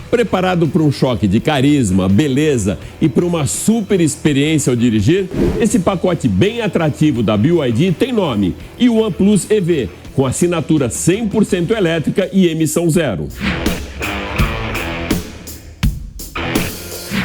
Preparado para um choque de carisma, beleza e para uma super experiência ao dirigir? Esse pacote bem atrativo da BYD tem nome: e-One Plus EV, com assinatura 100% elétrica e emissão zero.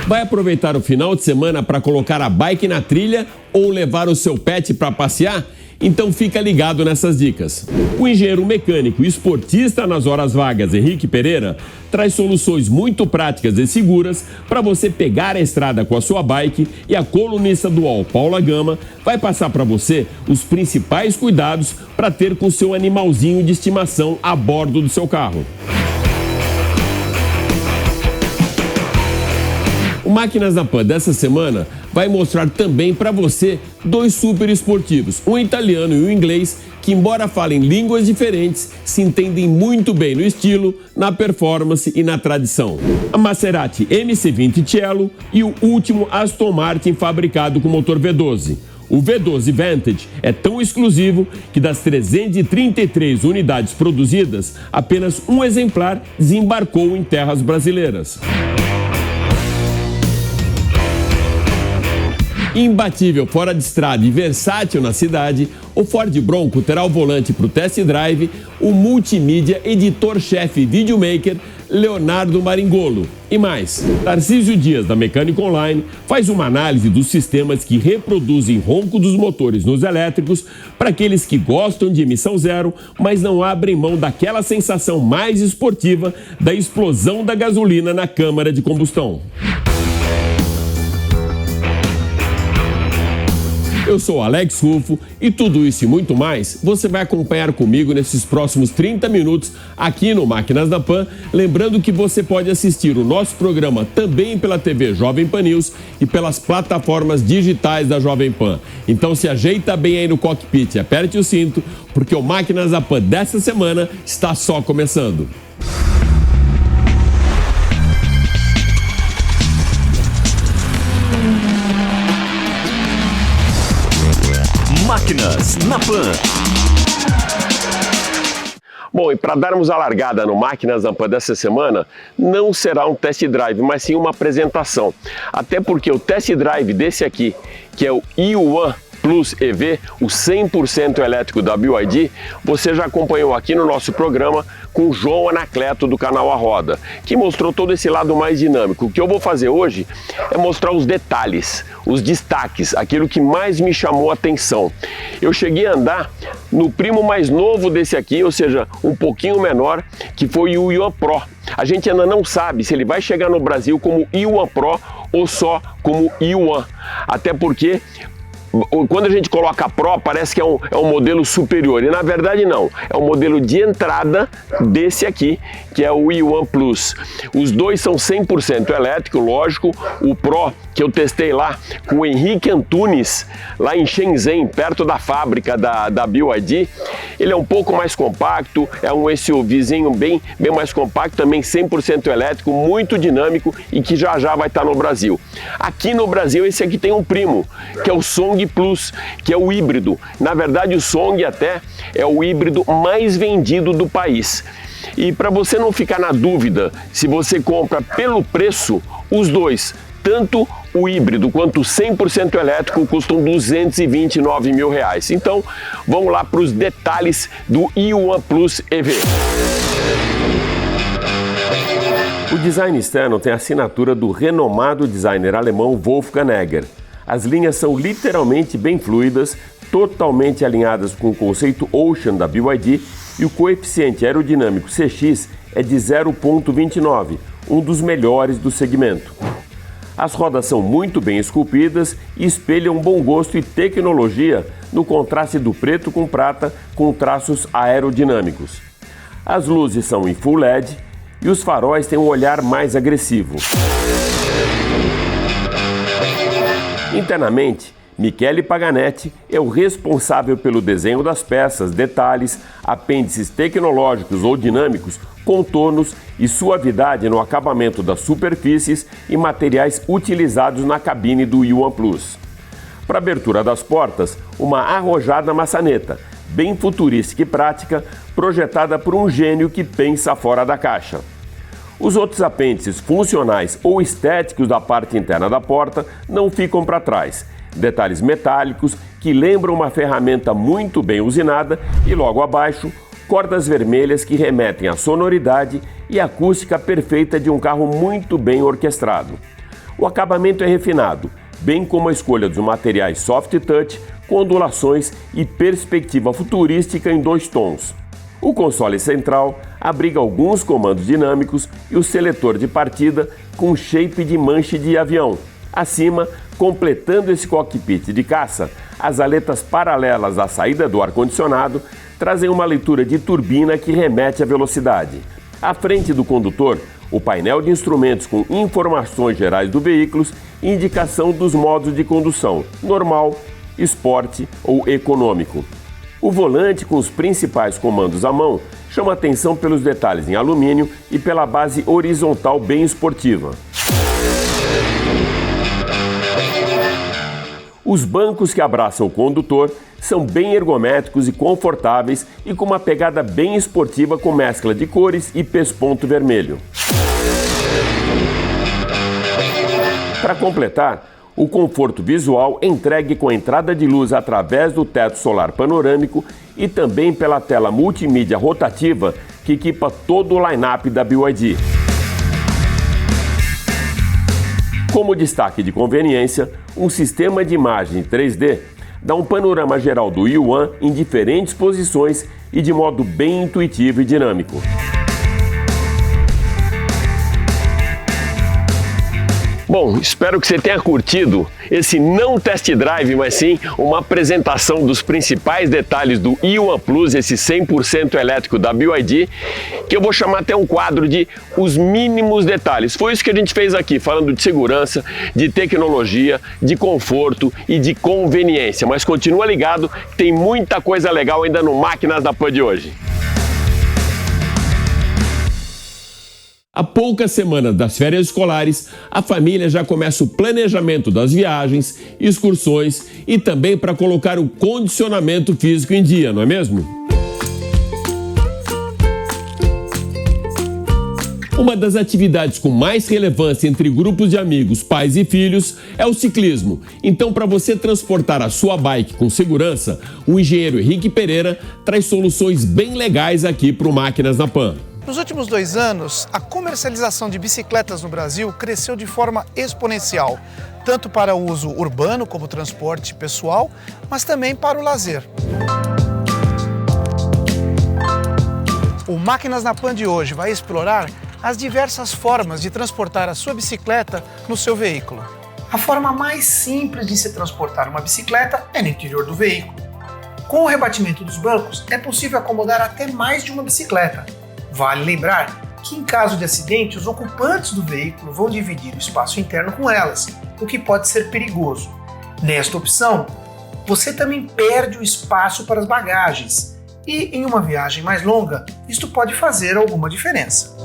Vai aproveitar o final de semana para colocar a bike na trilha ou levar o seu pet para passear? Então fica ligado nessas dicas. O engenheiro mecânico e esportista nas horas vagas, Henrique Pereira, traz soluções muito práticas e seguras para você pegar a estrada com a sua bike, e a colunista do UOL, Paula Gama, vai passar para você os principais cuidados para ter com o seu animalzinho de estimação a bordo do seu carro. O Máquinas na Pan dessa semana vai mostrar também para você dois super esportivos, um italiano e um inglês, que embora falem línguas diferentes, se entendem muito bem no estilo, na performance e na tradição. A Maserati MC20 Cielo e o último Aston Martin fabricado com motor V12. O V12 Vantage é tão exclusivo que das 333 unidades produzidas, apenas um exemplar desembarcou em terras brasileiras. Imbatível fora de estrada e versátil na cidade, o Ford Bronco terá ao volante para o test drive o multimídia editor-chefe e videomaker Leonardo Maringolo. E mais, Tarcísio Dias, da Mecânica Online, faz uma análise dos sistemas que reproduzem ronco dos motores nos elétricos para aqueles que gostam de emissão zero, mas não abrem mão daquela sensação mais esportiva da explosão da gasolina na câmara de combustão. Eu sou Alex Rufo e tudo isso e muito mais você vai acompanhar comigo nesses próximos 30 minutos aqui no Máquinas da Pan. Lembrando que você pode assistir o nosso programa também pela TV Jovem Pan News e pelas plataformas digitais da Jovem Pan. Então se ajeita bem aí no cockpit e aperte o cinto, porque o Máquinas da Pan dessa semana está só começando. Máquinas na Pan. Bom, e para darmos a largada no Máquinas na Pan dessa semana, não será um test drive, mas sim uma apresentação. Até porque o test drive desse aqui, que é o e-One Plus EV, o 100% elétrico da BYD, você já acompanhou aqui no nosso programa com o João Anacleto do canal A Roda, que mostrou todo esse lado mais dinâmico. O que eu vou fazer hoje é mostrar os detalhes, os destaques, aquilo que mais me chamou a atenção. Eu cheguei a andar no primo mais novo desse aqui, ou seja, um pouquinho menor, que foi o e-One Pro. A gente ainda não sabe se ele vai chegar no Brasil como e-One Pro ou só como e-One, até porque quando a gente coloca Pro, parece que é um modelo superior, e na verdade não, é um modelo de entrada desse aqui, que é o e-One Plus. Os dois são 100% elétrico, lógico. O Pro, que eu testei lá com o Henrique Antunes, lá em Shenzhen, perto da fábrica da BYD, ele é um pouco mais compacto, é um SUVzinho bem mais compacto, também 100% elétrico, muito dinâmico e que já vai estar no Brasil. Aqui no Brasil, esse aqui tem um primo, que é o Song Plus, que é o híbrido. Na verdade, o Song até é o híbrido mais vendido do país. E para você não ficar na dúvida se você compra pelo preço, os dois, tanto o híbrido quanto o 100% elétrico, custam R$229 mil. Então, vamos lá para os detalhes do e-One Plus EV. O design externo tem a assinatura do renomado designer alemão Wolfgang Egger. As linhas são literalmente bem fluidas, totalmente alinhadas com o conceito Ocean da BYD, e o coeficiente aerodinâmico CX é de 0,29, um dos melhores do segmento. As rodas são muito bem esculpidas e espelham bom gosto e tecnologia no contraste do preto com prata com traços aerodinâmicos. As luzes são em Full LED e os faróis têm um olhar mais agressivo. Internamente, Michele Paganetti é o responsável pelo desenho das peças, detalhes, apêndices tecnológicos ou dinâmicos, contornos e suavidade no acabamento das superfícies e materiais utilizados na cabine do e-One Plus. Para a abertura das portas, uma arrojada maçaneta, bem futurística e prática, projetada por um gênio que pensa fora da caixa. Os outros apêndices funcionais ou estéticos da parte interna da porta não ficam para trás. Detalhes metálicos que lembram uma ferramenta muito bem usinada e logo abaixo, cordas vermelhas que remetem à sonoridade e acústica perfeita de um carro muito bem orquestrado. O acabamento é refinado, bem como a escolha dos materiais soft touch, com ondulações e perspectiva futurística em 2 tons. O console central abriga alguns comandos dinâmicos e o seletor de partida com shape de manche de avião. Acima, completando esse cockpit de caça, as aletas paralelas à saída do ar-condicionado trazem uma leitura de turbina que remete à velocidade. À frente do condutor, o painel de instrumentos com informações gerais do veículo e indicação dos modos de condução, normal, esporte ou econômico. O volante com os principais comandos à mão chama atenção pelos detalhes em alumínio e pela base horizontal bem esportiva. Os bancos que abraçam o condutor são bem ergométricos e confortáveis e com uma pegada bem esportiva com mescla de cores e pesponto vermelho. Para completar, o conforto visual entregue com entrada de luz através do teto solar panorâmico e também pela tela multimídia rotativa que equipa todo o line-up da BYD. Como destaque de conveniência, um sistema de imagem 3D dá um panorama geral do Yuan em diferentes posições e de modo bem intuitivo e dinâmico. Bom, espero que você tenha curtido esse não test drive, mas sim uma apresentação dos principais detalhes do Yuan Plus, esse 100% elétrico da BYD, que eu vou chamar até um quadro de os mínimos detalhes. Foi isso que a gente fez aqui, falando de segurança, de tecnologia, de conforto e de conveniência. Mas continua ligado, tem muita coisa legal ainda no Máquinas da Pan de hoje. Há poucas semanas das férias escolares, a família já começa o planejamento das viagens, excursões e também para colocar o condicionamento físico em dia, não é mesmo? Uma das atividades com mais relevância entre grupos de amigos, pais e filhos é o ciclismo. Então, para você transportar a sua bike com segurança, o engenheiro Henrique Pereira traz soluções bem legais aqui para o Máquinas na Pan. Nos últimos 2 anos, a comercialização de bicicletas no Brasil cresceu de forma exponencial, tanto para o uso urbano como transporte pessoal, mas também para o lazer. O Máquinas na Pan de hoje vai explorar as diversas formas de transportar a sua bicicleta no seu veículo. A forma mais simples de se transportar uma bicicleta é no interior do veículo. Com o rebatimento dos bancos, é possível acomodar até mais de uma bicicleta. Vale lembrar que, em caso de acidente, os ocupantes do veículo vão dividir o espaço interno com elas, o que pode ser perigoso. Nesta opção, você também perde o espaço para as bagagens e, em uma viagem mais longa, isto pode fazer alguma diferença.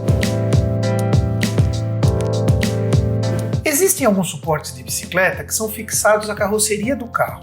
Existem alguns suportes de bicicleta que são fixados à carroceria do carro.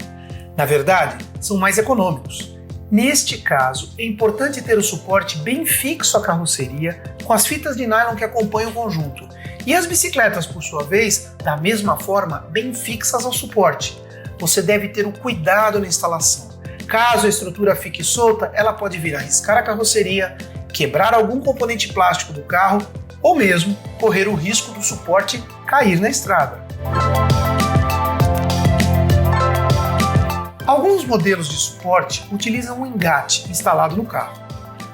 Na verdade, são mais econômicos. Neste caso, é importante ter o suporte bem fixo à carroceria, com as fitas de nylon que acompanham o conjunto, e as bicicletas, por sua vez, da mesma forma, bem fixas ao suporte. Você deve ter o cuidado na instalação. Caso a estrutura fique solta, ela pode vir a riscar a carroceria, quebrar algum componente plástico do carro, ou mesmo correr o risco do suporte cair na estrada. Alguns modelos de suporte utilizam um engate instalado no carro.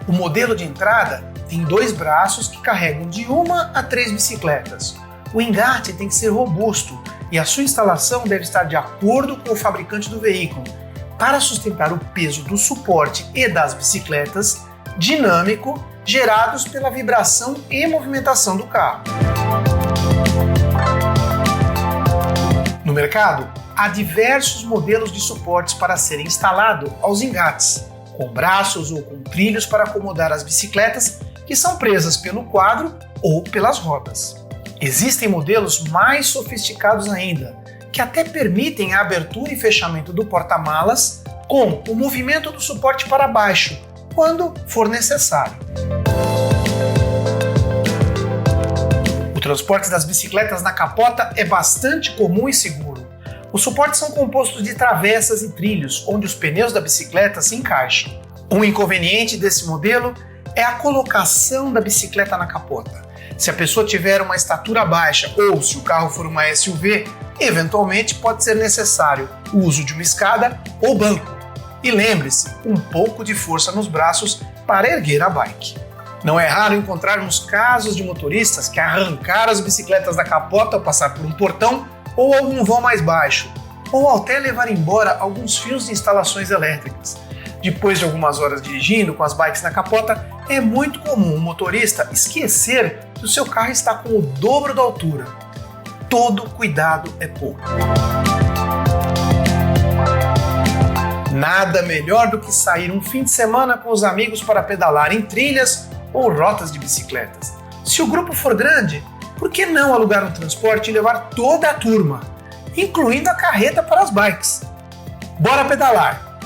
O modelo de entrada tem 2 braços que carregam de 1 a 3 bicicletas. O engate tem que ser robusto e a sua instalação deve estar de acordo com o fabricante do veículo, para sustentar o peso do suporte e das bicicletas, dinâmico, gerados pela vibração e movimentação do carro. No mercado, há diversos modelos de suportes para serem instalados aos engates, com braços ou com trilhos para acomodar as bicicletas que são presas pelo quadro ou pelas rodas. Existem modelos mais sofisticados ainda, que até permitem a abertura e fechamento do porta-malas com o movimento do suporte para baixo, quando for necessário. transporte das bicicletas na capota é bastante comum e seguro. Os suportes são compostos de travessas e trilhos, onde os pneus da bicicleta se encaixam. Um inconveniente desse modelo é a colocação da bicicleta na capota. Se a pessoa tiver uma estatura baixa ou se o carro for uma SUV, eventualmente pode ser necessário o uso de uma escada ou banco. E lembre-se, um pouco de força nos braços para erguer a bike. Não é raro encontrarmos casos de motoristas que arrancaram as bicicletas da capota ao passar por um portão ou algum vão mais baixo, ou até levar embora alguns fios de instalações elétricas. Depois de algumas horas dirigindo com as bikes na capota, é muito comum o motorista esquecer que o seu carro está com o dobro da altura. Todo cuidado é pouco. Nada melhor do que sair um fim de semana com os amigos para pedalar em trilhas ou rotas de bicicletas. Se o grupo for grande, por que não alugar um transporte e levar toda a turma, incluindo a carreta para as bikes? Bora pedalar!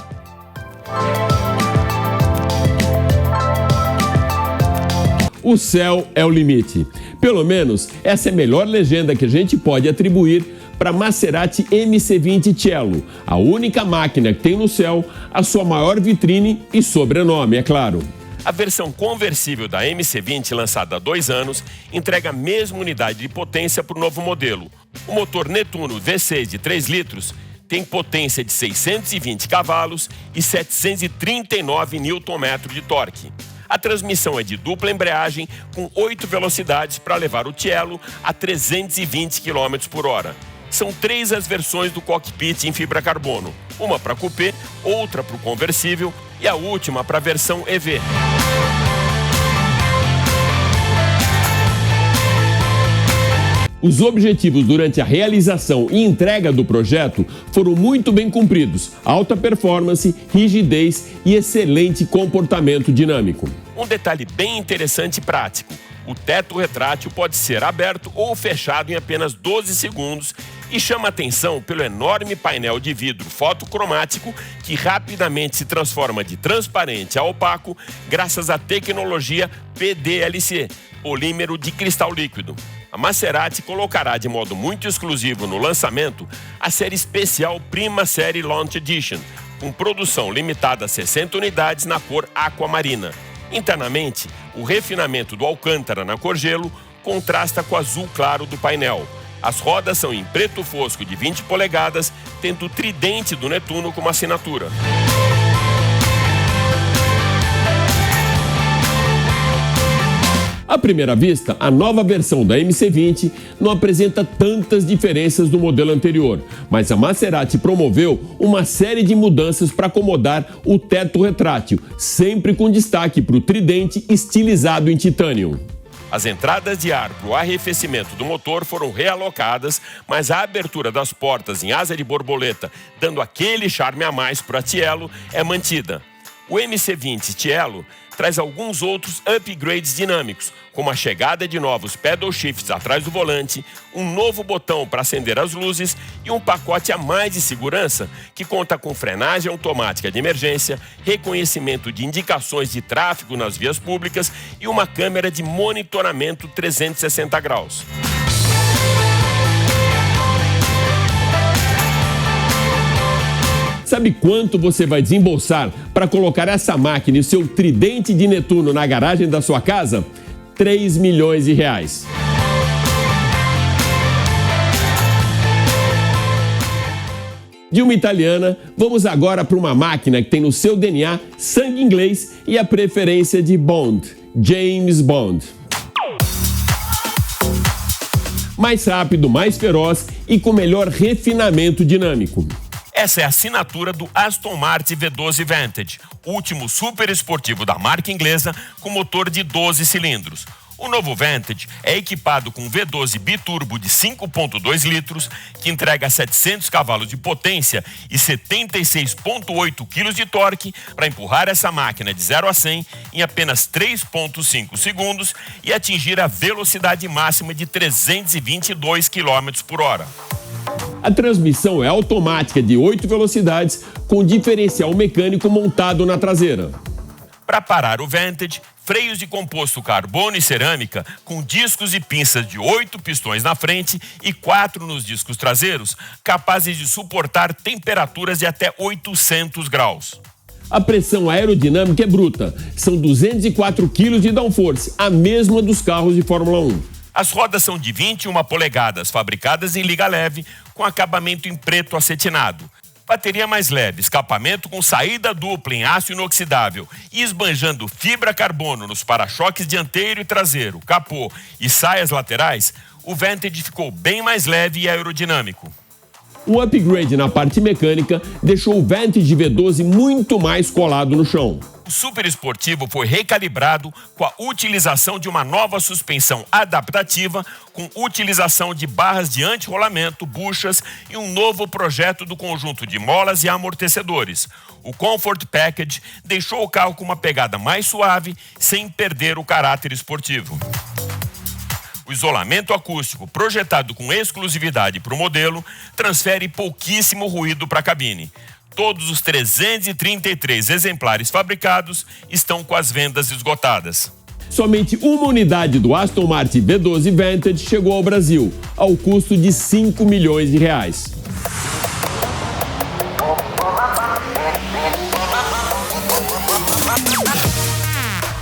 O céu é o limite. Pelo menos essa é a melhor legenda que a gente pode atribuir para a Maserati MC20 Cielo, a única máquina que tem no céu a sua maior vitrine e sobrenome, é claro. A versão conversível da MC20, lançada há 2 anos, entrega a mesma unidade de potência para o novo modelo. O motor Nettuno V6 de 3 litros tem potência de 620 cavalos e 739 Nm de torque. A transmissão é de dupla embreagem com 8 velocidades para levar o Cielo a 320 km por hora. São 3 as versões do cockpit em fibra carbono, uma para coupé, outra para o conversível e a última para a versão EV. Os objetivos durante a realização e entrega do projeto foram muito bem cumpridos: alta performance, rigidez e excelente comportamento dinâmico. Um detalhe bem interessante e prático: o teto retrátil pode ser aberto ou fechado em apenas 12 segundos e chama atenção pelo enorme painel de vidro fotocromático que rapidamente se transforma de transparente a opaco graças à tecnologia PDLC, polímero de cristal líquido. A Maserati colocará de modo muito exclusivo no lançamento a série especial Prima Serie Launch Edition, com produção limitada a 60 unidades na cor aquamarina. Internamente, o refinamento do alcântara na cor gelo contrasta com o azul claro do painel. As rodas são em preto fosco de 20 polegadas, tendo o tridente do Nettuno como assinatura. À primeira vista, a nova versão da MC20 não apresenta tantas diferenças do modelo anterior, mas a Maserati promoveu uma série de mudanças para acomodar o teto retrátil, sempre com destaque para o tridente estilizado em titânio. As entradas de ar para o arrefecimento do motor foram realocadas, mas a abertura das portas em asa de borboleta, dando aquele charme a mais para a Cielo, é mantida. O MC20 Cielo traz alguns outros upgrades dinâmicos, como a chegada de novos pedal shifts atrás do volante, um novo botão para acender as luzes e um pacote a mais de segurança que conta com frenagem automática de emergência, reconhecimento de indicações de tráfego nas vias públicas e uma câmera de monitoramento 360 graus. Sabe quanto você vai desembolsar para colocar essa máquina e seu tridente de Nettuno na garagem da sua casa? R$3 milhões. De uma italiana, vamos agora para uma máquina que tem no seu DNA sangue inglês e a preferência de Bond, James Bond. Mais rápido, mais feroz e com melhor refinamento dinâmico. Essa é a assinatura do Aston Martin V12 Vantage, último super esportivo da marca inglesa com motor de 12 cilindros. O novo Vantage é equipado com V12 biturbo de 5,2 litros, que entrega 700 cavalos de potência e 76,8 kg de torque para empurrar essa máquina de 0 a 100 em apenas 3,5 segundos e atingir a velocidade máxima de 322 km por hora. A transmissão é automática de 8 velocidades com diferencial mecânico montado na traseira. Para parar o Vantage, freios de composto carbono e cerâmica com discos e pinças de 8 pistões na frente e 4 nos discos traseiros, capazes de suportar temperaturas de até 800 graus. A pressão aerodinâmica é bruta, são 204 kg de downforce, a mesma dos carros de Fórmula 1. As rodas são de 21 polegadas, fabricadas em liga leve, com acabamento em preto acetinado. Bateria mais leve, escapamento com saída dupla em aço inoxidável e esbanjando fibra carbono nos para-choques dianteiro e traseiro, capô e saias laterais, o Vantage ficou bem mais leve e aerodinâmico. O upgrade na parte mecânica deixou o Vantage V12 muito mais colado no chão. O super esportivo foi recalibrado com a utilização de uma nova suspensão adaptativa, com utilização de barras de anti-rolamento, buchas e um novo projeto do conjunto de molas e amortecedores. O Comfort Package deixou o carro com uma pegada mais suave, sem perder o caráter esportivo. O isolamento acústico, projetado com exclusividade para o modelo, transfere pouquíssimo ruído para a cabine. Todos os 333 exemplares fabricados estão com as vendas esgotadas. Somente uma unidade do Aston Martin V12 Vantage chegou ao Brasil, ao custo de R$5 milhões.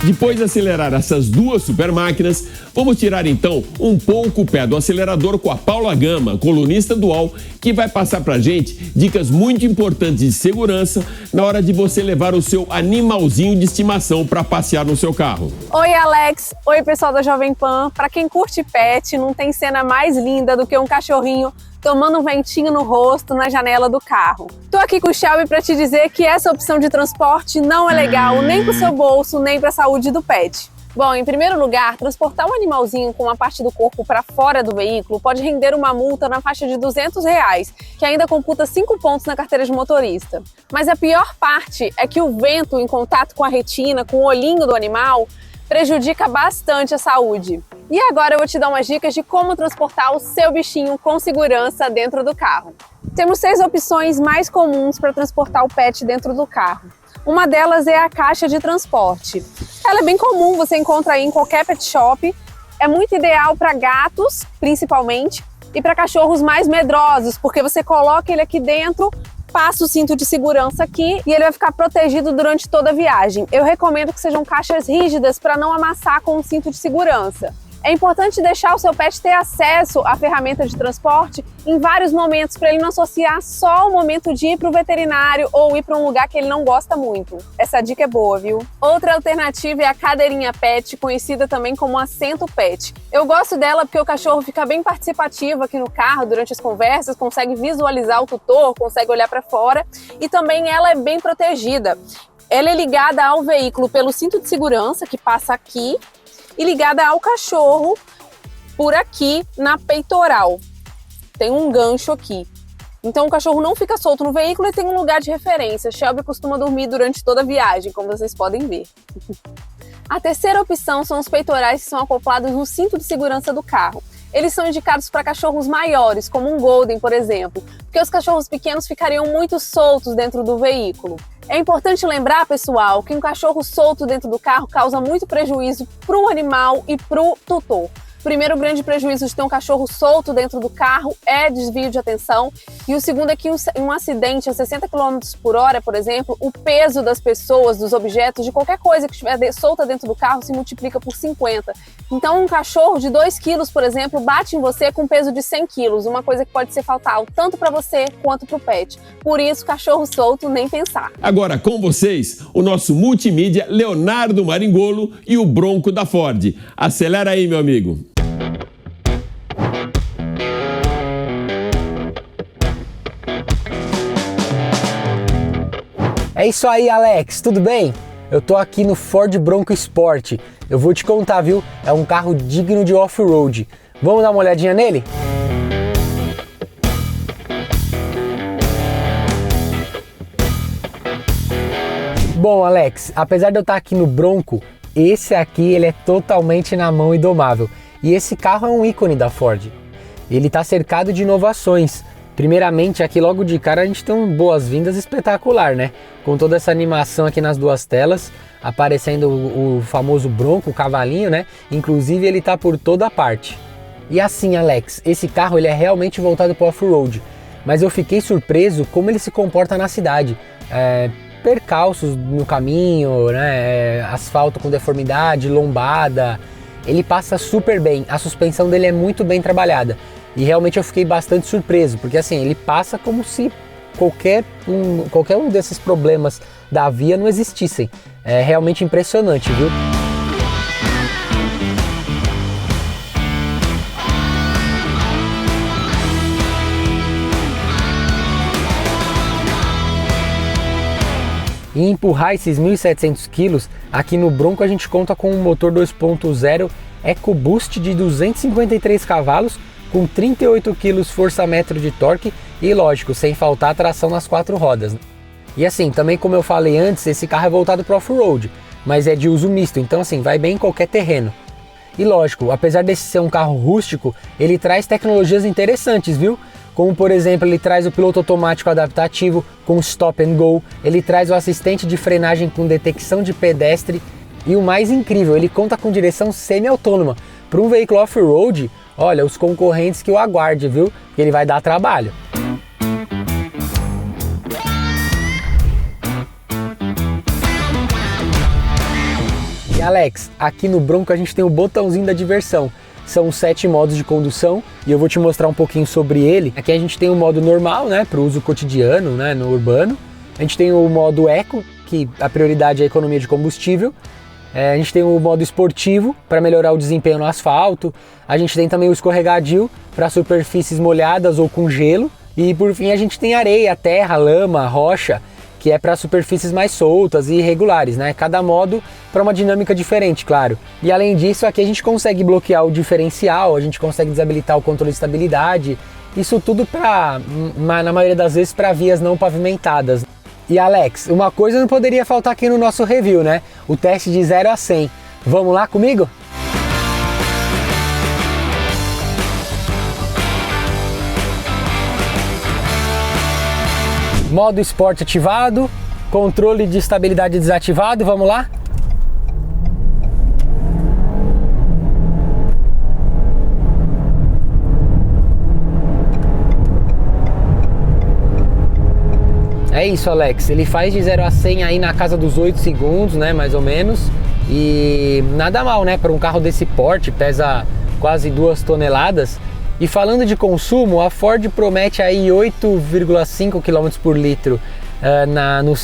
Depois de acelerar essas duas super máquinas, vamos tirar então um pouco o pé do acelerador com a Paula Gama, colunista do UOL, que vai passar pra gente dicas muito importantes de segurança na hora de você levar o seu animalzinho de estimação para passear no seu carro. Oi, Alex. Oi, pessoal da Jovem Pan. Para quem curte pet, não tem cena mais linda do que um cachorrinho tomando um ventinho no rosto na janela do carro. Tô aqui com o Shelby para te dizer que essa opção de transporte não é legal nem para o seu bolso, nem para a saúde do pet. Bom, em primeiro lugar, transportar um animalzinho com uma parte do corpo para fora do veículo pode render uma multa na faixa de R$200, que ainda computa 5 pontos na carteira de motorista. Mas a pior parte é que o vento em contato com a retina, com o olhinho do animal, prejudica bastante a saúde. E agora eu vou te dar umas dicas de como transportar o seu bichinho com segurança dentro do carro. Temos 6 opções mais comuns para transportar o pet dentro do carro. Uma delas é a caixa de transporte. Ela é bem comum, você encontra aí em qualquer pet shop. É muito ideal para gatos, principalmente, e para cachorros mais medrosos, porque você coloca ele aqui dentro, passa o cinto de segurança aqui e ele vai ficar protegido durante toda a viagem. Eu recomendo que sejam caixas rígidas para não amassar com o cinto de segurança. É importante deixar o seu pet ter acesso à ferramenta de transporte em vários momentos, para ele não associar só o momento de ir para o veterinário ou ir para um lugar que ele não gosta muito. Essa dica é boa, viu? Outra alternativa é a cadeirinha pet, conhecida também como assento pet. Eu gosto dela porque o cachorro fica bem participativo aqui no carro durante as conversas, consegue visualizar o tutor, consegue olhar para fora e também ela é bem protegida. Ela é ligada ao veículo pelo cinto de segurança que passa aqui e ligada ao cachorro por aqui na peitoral. Tem um gancho aqui. Então o cachorro não fica solto no veículo e tem um lugar de referência. Shelby costuma dormir durante toda a viagem, como vocês podem ver. A terceira opção são os peitorais que são acoplados no cinto de segurança do carro. Eles são indicados para cachorros maiores, como um Golden, por exemplo, porque os cachorros pequenos ficariam muito soltos dentro do veículo. É importante lembrar, pessoal, que um cachorro solto dentro do carro causa muito prejuízo para o animal e para o tutor. O primeiro grande prejuízo de ter um cachorro solto dentro do carro é desvio de atenção. E o segundo é que um acidente a 60 km por hora, por exemplo, o peso das pessoas, dos objetos, de qualquer coisa que estiver solta dentro do carro se multiplica por 50. Então um cachorro de 2 quilos, por exemplo, bate em você com peso de 100 quilos, uma coisa que pode ser fatal tanto para você quanto para o pet. Por isso, cachorro solto, nem pensar. Agora com vocês, o nosso multimídia Leonardo Maringolo e o Bronco da Ford. Acelera aí, meu amigo. É isso aí, Alex, tudo bem? Eu tô aqui no Ford Bronco Sport. Eu vou te contar, viu? É um carro digno de off-road. Vamos dar uma olhadinha nele? Bom, Alex, apesar de eu estar aqui no Bronco, esse aqui ele é totalmente na mão e domável. E esse carro é um ícone da Ford. Ele está cercado de inovações. Primeiramente, aqui logo de cara a gente tem um boas-vindas espetacular, né? Com toda essa animação aqui nas duas telas, aparecendo o famoso Bronco, o cavalinho, né? Inclusive ele tá por toda parte. E assim, Alex, esse carro ele é realmente voltado para o off-road, mas eu fiquei surpreso como ele se comporta na cidade. Percalços no caminho, né? Asfalto com deformidade, lombada, ele passa super bem, a suspensão dele é muito bem trabalhada. E realmente eu fiquei bastante surpreso, porque assim, ele passa como se qualquer um desses problemas da via não existissem. É realmente impressionante, viu? E empurrar esses 1.700 kg, aqui no Bronco a gente conta com um motor 2.0 EcoBoost de 253 cavalos, com 38 kg força-metro de torque e, lógico, sem faltar a tração nas 4 rodas. E assim, também como eu falei antes, esse carro é voltado para off-road, mas é de uso misto, então assim, vai bem em qualquer terreno. E lógico, apesar desse ser um carro rústico, ele traz tecnologias interessantes, viu? Como por exemplo, ele traz o piloto automático adaptativo com stop and go, ele traz o assistente de frenagem com detecção de pedestre e o mais incrível, ele conta com direção semi-autônoma. Para um veículo off-road, olha, os concorrentes que o aguarde, viu? Que ele vai dar trabalho. E Alex, aqui no Bronco a gente tem o botãozinho da diversão. São 7 modos de condução e eu vou te mostrar um pouquinho sobre ele. Aqui a gente tem o modo normal, né, para o uso cotidiano, né, no urbano. A gente tem o modo eco, que a prioridade é a economia de combustível. A gente tem o modo esportivo, para melhorar o desempenho no asfalto. A gente tem também o escorregadio, para superfícies molhadas ou com gelo. E por fim a gente tem areia, terra, lama, rocha, que é para superfícies mais soltas e irregulares, né? Cada modo para uma dinâmica diferente, claro. E além disso, aqui a gente consegue bloquear o diferencial, a gente consegue desabilitar o controle de estabilidade. Isso tudo na maioria das vezes, para vias não pavimentadas. E Alex, uma coisa não poderia faltar aqui no nosso review, né? O teste de 0 a 100. Vamos lá comigo? Modo esporte ativado, controle de estabilidade desativado, vamos lá? É isso, Alex, ele faz de 0 a 100 aí na casa dos 8 segundos, né, mais ou menos. E nada mal, né, para um carro desse porte, pesa quase 2 toneladas. E falando de consumo, a Ford promete aí 8,5 km por litro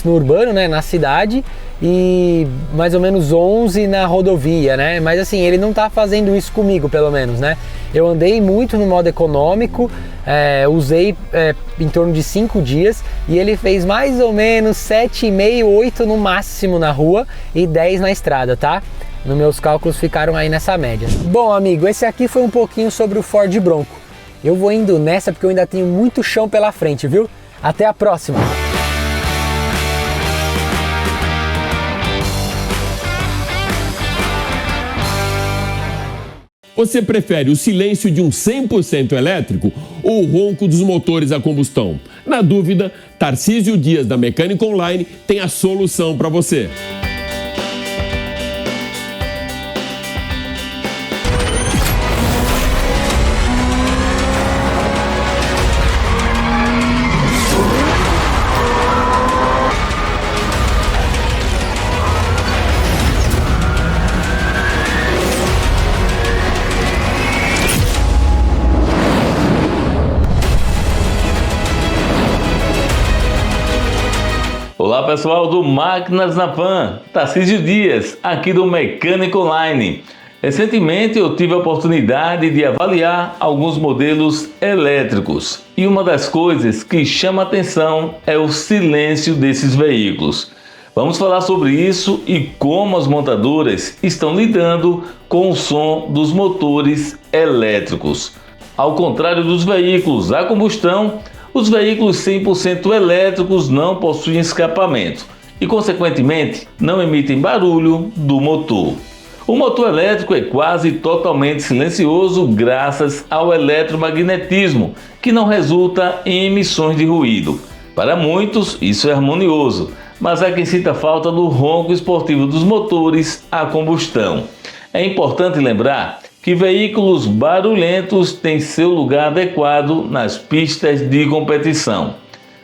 no urbano, né, na cidade, e mais ou menos 11 na rodovia, né? Mas assim, ele não tá fazendo isso comigo, pelo menos, né? Eu andei muito no modo econômico, usei em torno de 5 dias e ele fez mais ou menos 7,5, 8 no máximo na rua e 10 na estrada, tá? Nos meus cálculos ficaram aí nessa média. Bom, amigo, esse aqui foi um pouquinho sobre o Ford Bronco. Eu vou indo nessa porque eu ainda tenho muito chão pela frente, viu? Até a próxima! Você prefere o silêncio de um 100% elétrico ou o ronco dos motores a combustão? Na dúvida, Tarcísio Dias da Mecânica Online tem a solução para você. Olá pessoal do Máquinas na Pan, Tarcísio Dias, aqui do Mecânica Online. Recentemente eu tive a oportunidade de avaliar alguns modelos elétricos e uma das coisas que chama atenção é o silêncio desses veículos. Vamos falar sobre isso e como as montadoras estão lidando com o som dos motores elétricos. Ao contrário dos veículos a combustão, os veículos 100% elétricos não possuem escapamento e, consequentemente, não emitem barulho do motor. O motor elétrico é quase totalmente silencioso graças ao eletromagnetismo, que não resulta em emissões de ruído. Para muitos, isso é harmonioso, mas há quem sinta falta do ronco esportivo dos motores a combustão. É importante lembrar que veículos barulhentos têm seu lugar adequado nas pistas de competição.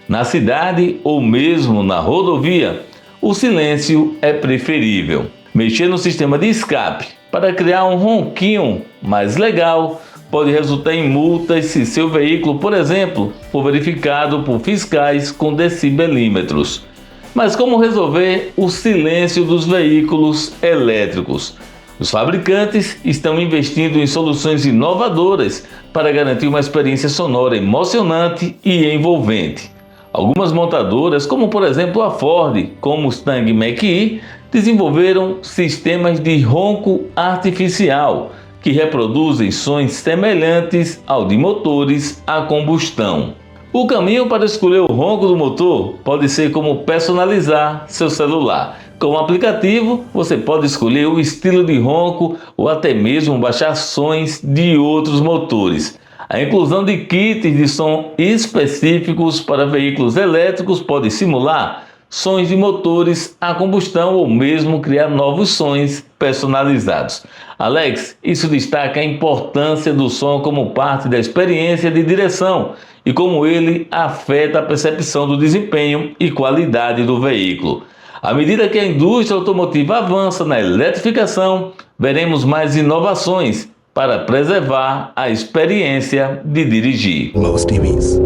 Na cidade ou mesmo na rodovia, o silêncio é preferível. Mexer no sistema de escape para criar um ronquinho mais legal pode resultar em multas se seu veículo, por exemplo, for verificado por fiscais com decibelímetros. Mas como resolver o silêncio dos veículos elétricos? Os fabricantes estão investindo em soluções inovadoras para garantir uma experiência sonora emocionante e envolvente. Algumas montadoras, como por exemplo a Ford com o Mustang Mach-E, desenvolveram sistemas de ronco artificial que reproduzem sons semelhantes ao de motores a combustão. O caminho para escolher o ronco do motor pode ser como personalizar seu celular. Com o aplicativo, você pode escolher o estilo de ronco ou até mesmo baixar sons de outros motores. A inclusão de kits de som específicos para veículos elétricos pode simular sons de motores a combustão ou mesmo criar novos sons personalizados. Alex, isso destaca a importância do som como parte da experiência de direção e como ele afeta a percepção do desempenho e qualidade do veículo. À medida que a indústria automotiva avança na eletrificação, veremos mais inovações para preservar a experiência de dirigir. Most TVs.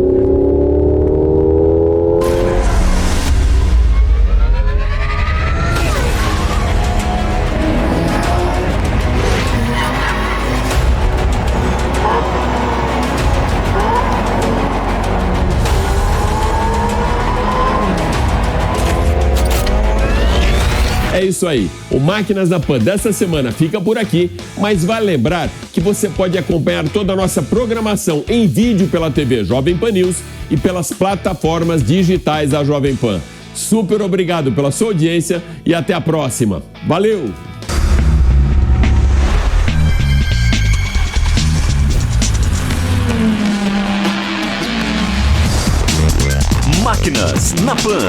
É isso aí, o Máquinas na Pan dessa semana fica por aqui, mas vale lembrar que você pode acompanhar toda a nossa programação em vídeo pela TV Jovem Pan News e pelas plataformas digitais da Jovem Pan. Super obrigado pela sua audiência e até a próxima. Valeu! Máquinas na Pan.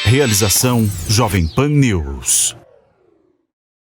Realização Jovem Pan News.